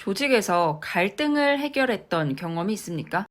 조직에서 갈등을 해결했던 경험이 있습니까?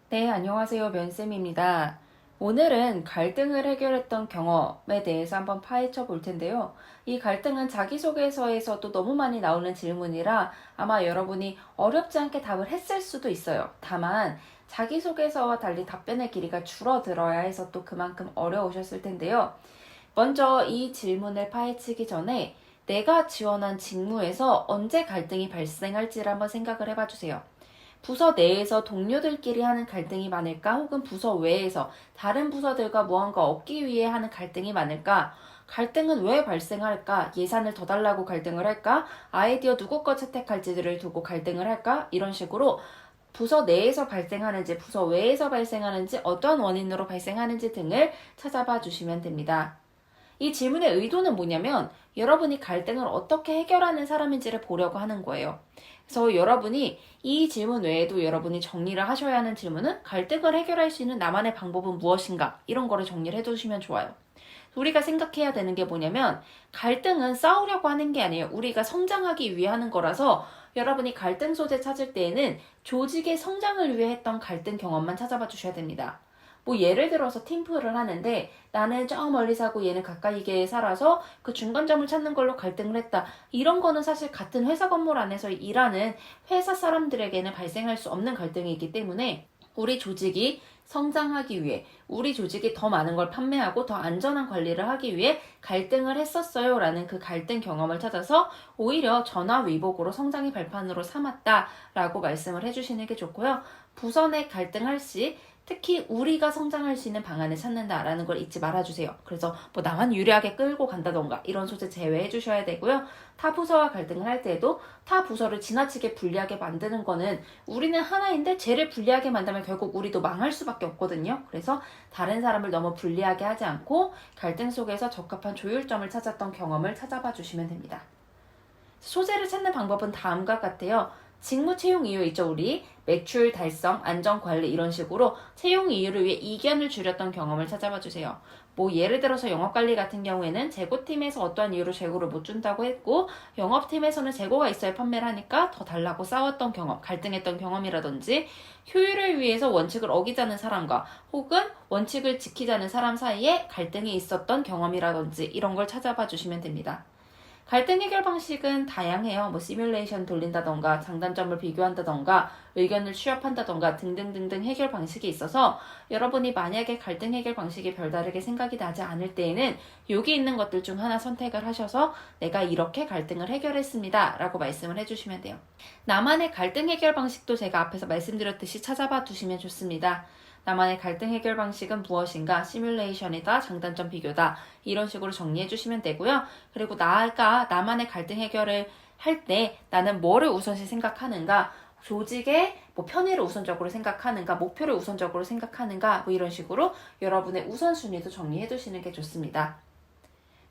네, 안녕하세요. 면쌤입니다. 오늘은 갈등을 해결했던 경험에 대해서 한번 파헤쳐 볼 텐데요. 이 갈등은 자기소개서에서도 너무 많이 나오는 질문이라 아마 여러분이 어렵지 않게 답을 했을 수도 있어요. 다만 자기소개서와 달리 답변의 길이가 줄어들어야 해서 또 그만큼 어려우셨을 텐데요. 먼저 이 질문을 파헤치기 전에 내가 지원한 직무에서 언제 갈등이 발생할지를 한번 생각을 해봐 주세요. 부서 내에서 동료들끼리 하는 갈등이 많을까? 혹은 부서 외에서 다른 부서들과 무언가 얻기 위해 하는 갈등이 많을까? 갈등은 왜 발생할까? 예산을 더 달라고 갈등을 할까? 아이디어 누구 거 채택할지를 두고 갈등을 할까? 이런 식으로 부서 내에서 발생하는지, 부서 외에서 발생하는지, 어떤 원인으로 발생하는지 등을 찾아봐 주시면 됩니다. 이 질문의 의도는 뭐냐면 여러분이 갈등을 어떻게 해결하는 사람인지를 보려고 하는 거예요. 그래서 여러분이 이 질문 외에도 여러분이 정리를 하셔야 하는 질문은 갈등을 해결할 수 있는 나만의 방법은 무엇인가? 이런 거를 정리를 해두시면 좋아요. 우리가 생각해야 되는 게 뭐냐면 갈등은 싸우려고 하는 게 아니에요. 우리가 성장하기 위해 하는 거라서 여러분이 갈등 소재 찾을 때에는 조직의 성장을 위해 했던 갈등 경험만 찾아봐 주셔야 됩니다. 뭐 예를 들어서 팀플을 하는데 나는 저 멀리 사고 얘는 가까이게 살아서 그 중간점을 찾는 걸로 갈등을 했다. 이런 거는 사실 같은 회사 건물 안에서 일하는 회사 사람들에게는 발생할 수 없는 갈등이기 때문에 우리 조직이 성장하기 위해 우리 조직이 더 많은 걸 판매하고 더 안전한 관리를 하기 위해 갈등을 했었어요 라는 그 갈등 경험을 찾아서 오히려 전화위복으로 성장의 발판으로 삼았다라고 말씀을 해주시는 게 좋고요. 부서 내 갈등할 시 특히 우리가 성장할 수 있는 방안을 찾는다라는 걸 잊지 말아주세요. 그래서 뭐 나만 유리하게 끌고 간다던가 이런 소재 제외해 주셔야 되고요. 타 부서와 갈등을 할 때에도 타 부서를 지나치게 불리하게 만드는 거는 우리는 하나인데 쟤를 불리하게 만들면 결국 우리도 망할 수밖에 없거든요. 그래서 다른 사람을 너무 불리하게 하지 않고 갈등 속에서 적합한 조율점을 찾았던 경험을 찾아봐 주시면 됩니다. 소재를 찾는 방법은 다음과 같아요. 직무 채용 이유 있죠, 우리. 매출 달성, 안전 관리 이런 식으로 채용 이유를 위해 이견을 줄였던 경험을 찾아봐 주세요. 뭐 예를 들어서 영업관리 같은 경우에는 재고팀에서 어떠한 이유로 재고를 못 준다고 했고 영업팀에서는 재고가 있어야 판매를 하니까 더 달라고 싸웠던 경험, 갈등했던 경험이라든지 효율을 위해서 원칙을 어기자는 사람과 혹은 원칙을 지키자는 사람 사이에 갈등이 있었던 경험이라든지 이런 걸 찾아봐 주시면 됩니다. 갈등 해결 방식은 다양해요. 뭐 시뮬레이션 돌린다던가 장단점을 비교한다던가 의견을 취합한다던가 등등등등 해결 방식이 있어서 여러분이 만약에 갈등 해결 방식이 별다르게 생각이 나지 않을 때에는 여기 있는 것들 중 하나 선택을 하셔서 내가 이렇게 갈등을 해결했습니다 라고 말씀을 해주시면 돼요. 나만의 갈등 해결 방식도 제가 앞에서 말씀드렸듯이 찾아봐 두시면 좋습니다. 나만의 갈등 해결 방식은 무엇인가? 시뮬레이션이다, 장단점 비교다. 이런 식으로 정리해 주시면 되고요. 그리고 나만의 갈등 해결을 할 때 나는 뭐를 우선시 생각하는가? 조직의 뭐 편의를 우선적으로 생각하는가? 목표를 우선적으로 생각하는가? 뭐 이런 식으로 여러분의 우선순위도 정리해 두시는 게 좋습니다.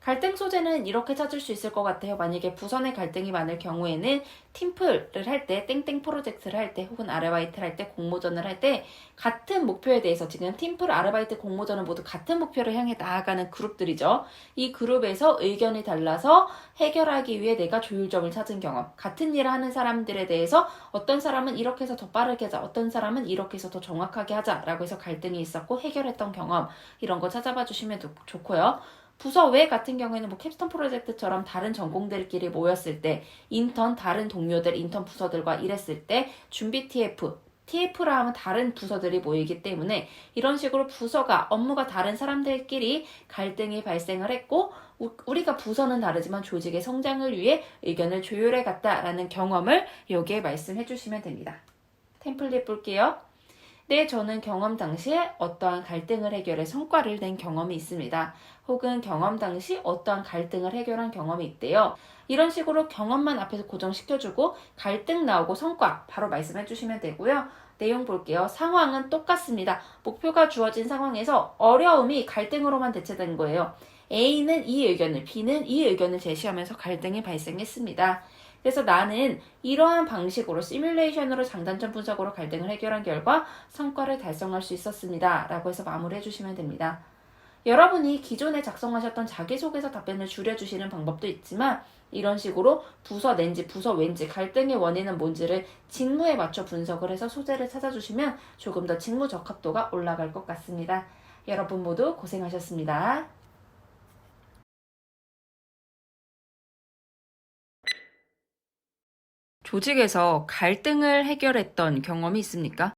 갈등 소재는 이렇게 찾을 수 있을 것 같아요. 만약에 부서 내 갈등이 많을 경우에는 팀플을 할 때, 땡땡 프로젝트를 할 때, 혹은 아르바이트를 할 때, 공모전을 할 때 같은 목표에 대해서 지금 팀플, 아르바이트, 공모전은 모두 같은 목표를 향해 나아가는 그룹들이죠. 이 그룹에서 의견이 달라서 해결하기 위해 내가 조율점을 찾은 경험. 같은 일을 하는 사람들에 대해서 어떤 사람은 이렇게 해서 더 빠르게 하자, 어떤 사람은 이렇게 해서 더 정확하게 하자라고 해서 갈등이 있었고 해결했던 경험. 이런 거 찾아봐 주시면 좋고요. 부서 외 같은 경우에는 뭐 캡스톤 프로젝트처럼 다른 전공들끼리 모였을 때 인턴 다른 동료들 인턴 부서들과 일했을 때 준비 TF TF라 하면 다른 부서들이 모이기 때문에 이런 식으로 부서가 업무가 다른 사람들끼리 갈등이 발생을 했고 우리가 부서는 다르지만 조직의 성장을 위해 의견을 조율해 갔다라는 경험을 여기에 말씀해 주시면 됩니다. 템플릿 볼게요. 네, 저는 경험 당시에 어떠한 갈등을 해결해 성과를 낸 경험이 있습니다. 혹은 경험 당시 어떠한 갈등을 해결한 경험이 있대요. 이런 식으로 경험만 앞에서 고정시켜주고 갈등 나오고 성과 바로 말씀해 주시면 되고요. 내용 볼게요. 상황은 똑같습니다. 목표가 주어진 상황에서 어려움이 갈등으로만 대체된 거예요. A는 이 의견을, B는 이 의견을 제시하면서 갈등이 발생했습니다. 그래서 나는 이러한 방식으로 시뮬레이션으로 장단점 분석으로 갈등을 해결한 결과 성과를 달성할 수 있었습니다. 라고 해서 마무리해 주시면 됩니다. 여러분이 기존에 작성하셨던 자기소개서 답변을 줄여주시는 방법도 있지만 이런 식으로 부서 낸지 부서 왠지 갈등의 원인은 뭔지를 직무에 맞춰 분석을 해서 소재를 찾아주시면 조금 더 직무 적합도가 올라갈 것 같습니다. 여러분 모두 고생하셨습니다. 조직에서 갈등을 해결했던 경험이 있습니까?